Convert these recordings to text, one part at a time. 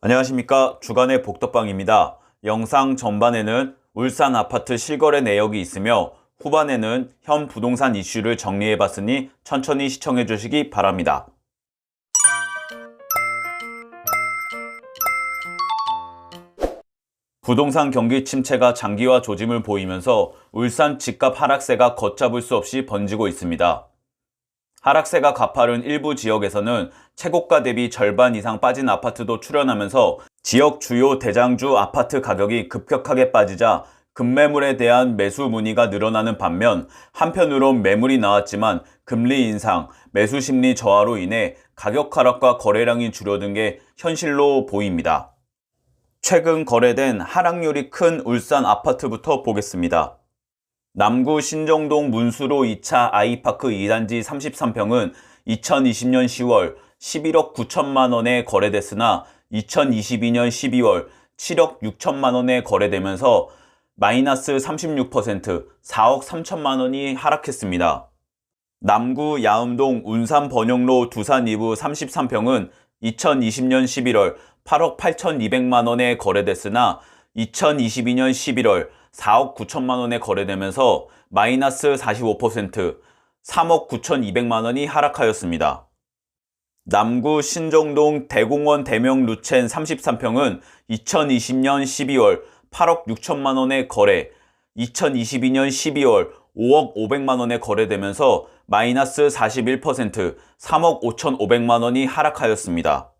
안녕하십니까. 주간의 복덕방입니다. 영상 전반에는 울산 아파트 실거래 내역이 있으며 후반에는 현 부동산 이슈를 정리해봤으니 천천히 시청해 주시기 바랍니다. 부동산 경기 침체가 장기화 조짐을 보이면서 울산 집값 하락세가 걷잡을 수 없이 번지고 있습니다. 하락세가 가파른 일부 지역에서는 최고가 대비 절반 이상 빠진 아파트도 출현하면서 지역 주요 대장주 아파트 가격이 급격하게 빠지자 급매물에 대한 매수 문의가 늘어나는 반면 한편으론 매물이 나왔지만 금리 인상, 매수 심리 저하로 인해 가격 하락과 거래량이 줄어든 게 현실로 보입니다. 최근 거래된 하락률이 큰 울산 아파트부터 보겠습니다. 남구 신정동 문수로 2차 아이파크 2단지 33평은 2020년 10월 11억 9천만 원에 거래됐으나 2022년 12월 7억 6천만 원에 거래되면서 마이너스 36%, 4억 3천만 원이 하락했습니다. 남구 야음동 운산 번영로 두산 2부 33평은 2020년 11월 8억 8,200만 원에 거래됐으나 2022년 11월 4억 9천만 원에 거래되면서 마이너스 45%, 3억 9,200만 원이 하락하였습니다. 남구 신정동 대공원 대명 루첸 33평은 2020년 12월 8억 6천만 원에 거래, 2022년 12월 5억 500만 원에 거래되면서 마이너스 41%, 3억 5,500만 원이 하락하였습니다.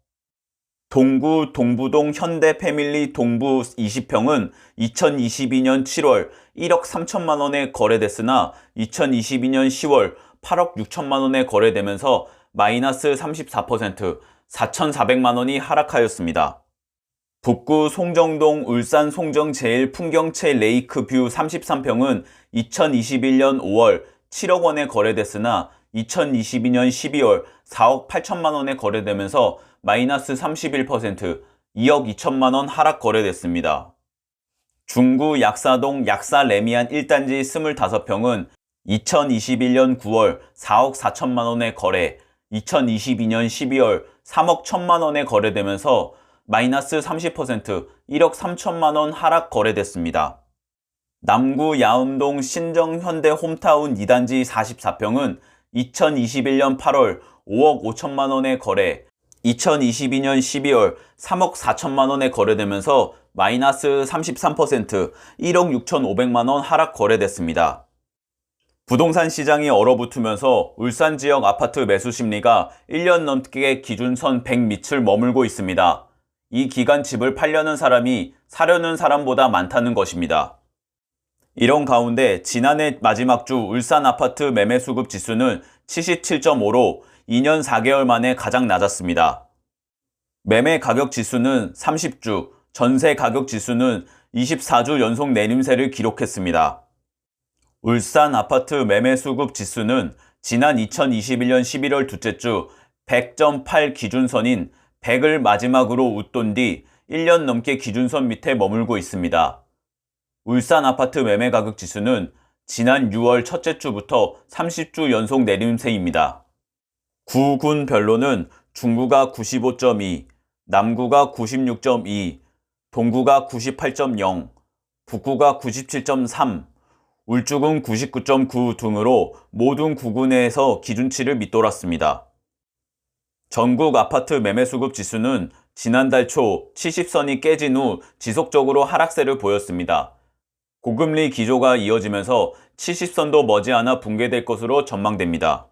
동구 동부동 현대패밀리 동부 20평은 2022년 7월 1억 3천만 원에 거래됐으나 2022년 10월 8억 6천만 원에 거래되면서 마이너스 34%, 4,400만 원이 하락하였습니다. 북구 송정동 울산 송정 제1풍경채 레이크뷰 33평은 2021년 5월 7억 원에 거래됐으나 2022년 12월 4억 8천만 원에 거래되면서 마이너스 31%, 2억 2천만 원 하락 거래됐습니다. 중구 약사동 약사레미안 1단지 25평은 2021년 9월 4억 4천만 원에 거래, 2022년 12월 3억 1천만 원에 거래되면서 마이너스 30%, 1억 3천만 원 하락 거래됐습니다. 남구 야음동 신정현대 홈타운 2단지 44평은 2021년 8월 5억 5천만 원에 거래, 2022년 12월 3억 4천만 원에 거래되면서 마이너스 33%, 1억 6,500만 원 하락 거래됐습니다. 부동산 시장이 얼어붙으면서 울산 지역 아파트 매수 심리가 1년 넘게 기준선 100 밑을 머물고 있습니다. 이 기간 집을 팔려는 사람이 사려는 사람보다 많다는 것입니다. 이런 가운데 지난해 마지막 주 울산 아파트 매매 수급 지수는 77.5로 2년 4개월 만에 가장 낮았습니다. 매매 가격 지수는 30주, 전세 가격 지수는 24주 연속 내림세를 기록했습니다. 울산 아파트 매매 수급 지수는 지난 2021년 11월 둘째 주 100.8 기준선인 100을 마지막으로 웃돈 뒤 1년 넘게 기준선 밑에 머물고 있습니다. 울산 아파트 매매 가격 지수는 지난 6월 첫째 주부터 30주 연속 내림세입니다. 구군별로는 중구가 95.2, 남구가 96.2, 동구가 98.0, 북구가 97.3, 울주군 99.9 등으로 모든 구군에서 기준치를 밑돌았습니다. 전국 아파트 매매 수급 지수는 지난달 초 70선이 깨진 후 지속적으로 하락세를 보였습니다. 고금리 기조가 이어지면서 70선도 머지않아 붕괴될 것으로 전망됩니다.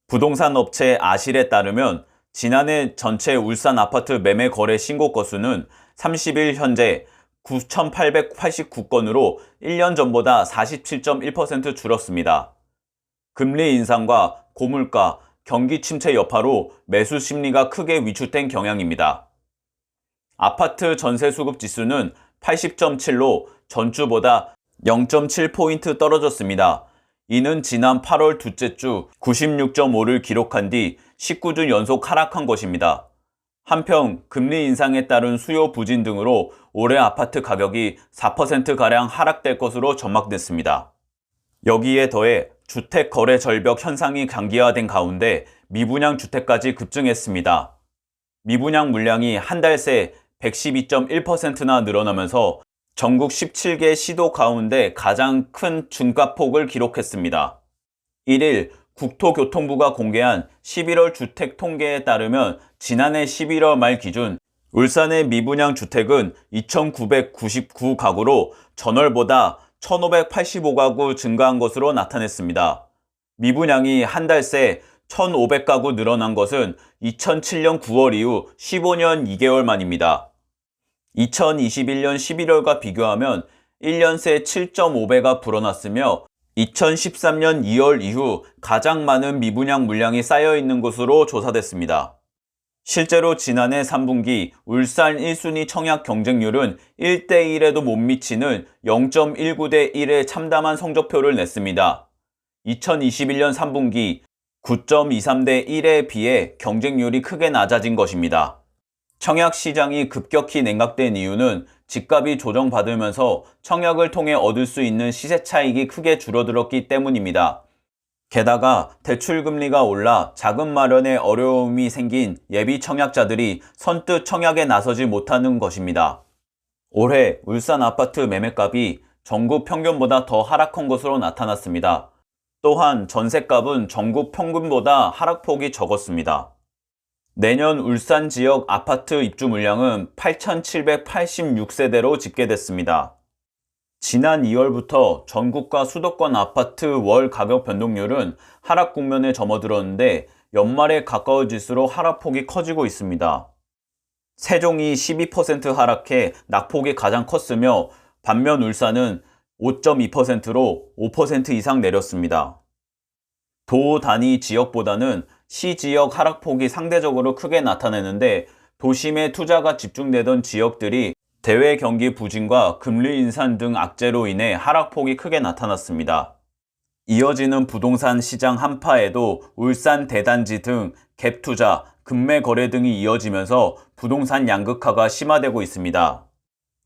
부동산 업체 아실에 따르면 지난해 전체 울산 아파트 매매 거래 신고 건수는 30일 현재 9,889건으로 1년 전보다 47.1% 줄었습니다. 금리 인상과 고물가, 경기 침체 여파로 매수 심리가 크게 위축된 경향입니다. 아파트 전세 수급 지수는 80.7로 전주보다 0.7포인트 떨어졌습니다. 이는 지난 8월 둘째 주 96.5를 기록한 뒤 19주 연속 하락한 것입니다. 한편 금리 인상에 따른 수요 부진 등으로 올해 아파트 가격이 4%가량 하락될 것으로 전망됐습니다. 여기에 더해 주택 거래 절벽 현상이 장기화된 가운데 미분양 주택까지 급증했습니다. 미분양 물량이 한 달 새 112.1%나 늘어나면서 전국 17개 시도 가운데 가장 큰 증가폭을 기록했습니다. 1일 국토교통부가 공개한 11월 주택 통계에 따르면 지난해 11월 말 기준 울산의 미분양 주택은 2,999가구로 전월보다 1,585가구 증가한 것으로 나타냈습니다. 미분양이 한 달 새 1,500가구 늘어난 것은 2007년 9월 이후 15년 2개월 만입니다. 2021년 11월과 비교하면 1년 새 7.5배가 불어났으며 2013년 2월 이후 가장 많은 미분양 물량이 쌓여 있는 것으로 조사됐습니다. 실제로 지난해 3분기 울산 1순위 청약 경쟁률은 1대1에도 못 미치는 0.19대 1의 참담한 성적표를 냈습니다. 2021년 3분기 9.23대 1에 비해 경쟁률이 크게 낮아진 것입니다. 청약 시장이 급격히 냉각된 이유는 집값이 조정받으면서 청약을 통해 얻을 수 있는 시세 차익이 크게 줄어들었기 때문입니다. 게다가 대출금리가 올라 자금 마련에 어려움이 생긴 예비 청약자들이 선뜻 청약에 나서지 못하는 것입니다. 올해 울산 아파트 매매값이 전국 평균보다 더 하락한 것으로 나타났습니다. 또한 전셋값은 전국 평균보다 하락폭이 적었습니다. 내년 울산 지역 아파트 입주 물량은 8,786세대로 집계됐습니다. 지난 2월부터 전국과 수도권 아파트 월 가격 변동률은 하락 국면에 접어들었는데 연말에 가까워질수록 하락폭이 커지고 있습니다. 세종이 12% 하락해 낙폭이 가장 컸으며 반면 울산은 5.2%로 5% 이상 내렸습니다. 도 단위 지역보다는 시 지역 하락폭이 상대적으로 크게 나타내는데 도심에 투자가 집중되던 지역들이 대외 경기 부진과 금리 인상 등 악재로 인해 하락폭이 크게 나타났습니다. 이어지는 부동산 시장 한파에도 울산 대단지 등 갭 투자, 급매 거래 등이 이어지면서 부동산 양극화가 심화되고 있습니다.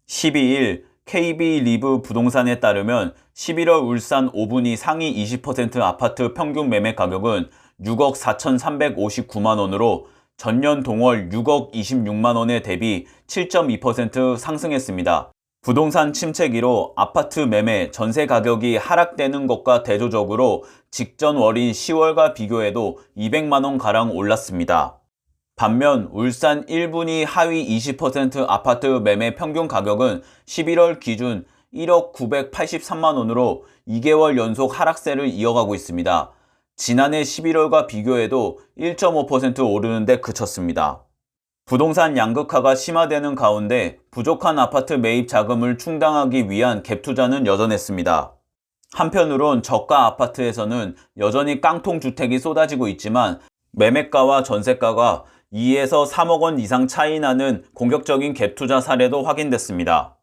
12일 KB 리브 부동산에 따르면 11월 울산 5분위 상위 20% 아파트 평균 매매 가격은 6억 4,359만 원으로 전년 동월 6억 26만 원에 대비 7.2% 상승했습니다. 부동산 침체기로 아파트 매매, 전세 가격이 하락되는 것과 대조적으로 직전 월인 10월과 비교해도 200만 원가량 올랐습니다. 반면 울산 1분위 하위 20% 아파트 매매 평균 가격은 11월 기준 1억 983만 원으로 2개월 연속 하락세를 이어가고 있습니다. 지난해 11월과 비교해도 1.5% 오르는데 그쳤습니다. 부동산 양극화가 심화되는 가운데 부족한 아파트 매입 자금을 충당하기 위한 갭 투자는 여전했습니다. 한편으론 저가 아파트에서는 여전히 깡통 주택이 쏟아지고 있지만 매매가와 전세가가 2에서 3억 원 이상 차이 나는 공격적인 갭 투자 사례도 확인됐습니다.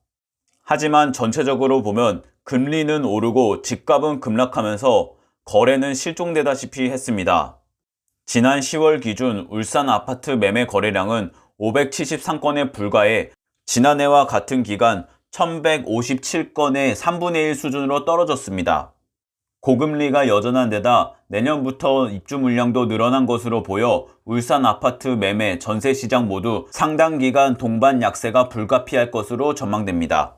하지만 전체적으로 보면 금리는 오르고 집값은 급락하면서 거래는 실종되다시피 했습니다. 지난 10월 기준 울산 아파트 매매 거래량은 573건에 불과해 지난해와 같은 기간 1157건의 3분의 1 수준으로 떨어졌습니다. 고금리가 여전한 데다 내년부터 입주 물량도 늘어난 것으로 보여 울산 아파트 매매, 전세 시장 모두 상당 기간 동반 약세가 불가피할 것으로 전망됩니다.